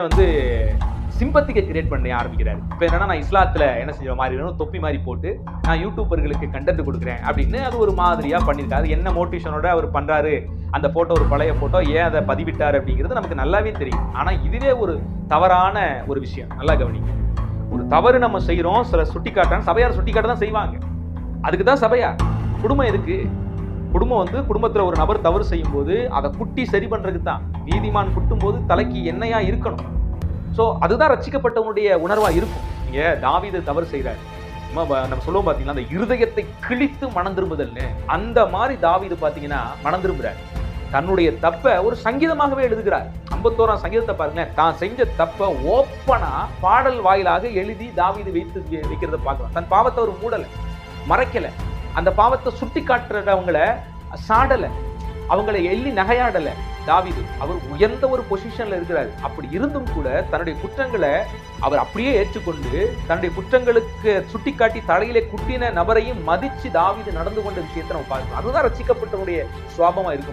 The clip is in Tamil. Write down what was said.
வந்து சிம்பத்திக்கை கிரியேட் பண்ண ஆரம்பிக்கிறாரு. இப்போ என்னன்னா, நான் இஸ்லாத்துல என்ன செய்ய மாதிரி தொப்பி மாதிரி போட்டு நான் யூடியூபர்களுக்கு கண்டென்ட் கொடுக்குறேன் அப்படின்னு அது ஒரு மாதிரியா பண்ணியிருக்காரு. என்ன மோட்டிவேஷனோட அவர் பண்றாரு, அந்த போட்டோ ஒரு பழைய போட்டோ, ஏன் அதை பதிவிட்டார் அப்படிங்கிறது நமக்கு நல்லாவே தெரியும். ஆனா இதுவே ஒரு தவறான ஒரு விஷயம். நல்லா கவனிங்க. ஒரு தவறு நம்ம செய்யறோம், சில சுட்டிக்காட்டான சபையார் சுட்டிக்காட்ட தான் செய்வாங்க. அதுக்கு தான் சபையார். குடும்பம் எதுக்கு? குடும்பம் வந்து குடும்பத்துல ஒரு நபர் தவறு செய்யும் போது அதை குட்டி சரி பண்றதுக்கு தான். நீதிமான் குட்டும் போது தலைக்கு எண்ணெயா இருக்கணும். சோ அதுதான் ரட்சிக்கப்பட்டவனுடைய உணர்வா இருக்கும். நீங்க தாவீது தவறு செய்யறாரு, நம்ம சொல்லுவோம் பாத்தீங்கன்னா, அந்த இருதயத்தை கிழித்து மனம் திரும்புதல்னு, அந்த மாதிரி தாவீது பாத்தீங்கன்னா மனம் திரும்புறாரு. தன்னுடைய தப்ப ஒரு சங்கீதமாகவே எழுதுகிறார். 51ஆம் சங்கீதத்தை பாருங்க, தான் செஞ்ச தப்ப ஓப்பனா பாடல் வாயிலாக எழுதி தாவீது வைக்கிறத பார்க்கலாம். தன் பாவத்தை ஒரு மூடல, மறைக்கல, அந்த பாவத்தை சுட்டி காட்டுறவங்கள சாடல, அவங்களை எள்ளி நகையாடல. தாவீது அவர் உயர்ந்த ஒரு பொசிஷன்ல இருக்கிறார். அப்படி இருந்தும் கூட தன்னுடைய குற்றங்களை அவர் அப்படியே ஏற்றுக்கொண்டு தன்னுடைய குற்றங்களுக்கு சுட்டிக்காட்டி தலையிலே குட்டின நபரையும் மதிச்சு தாவீது நடந்து கொண்ட விஷயத்தை நம்ம பார்க்கலாம். அதுதான் ரட்சிக்கப்பட்டவருடைய சுவாபமா இருக்கும்.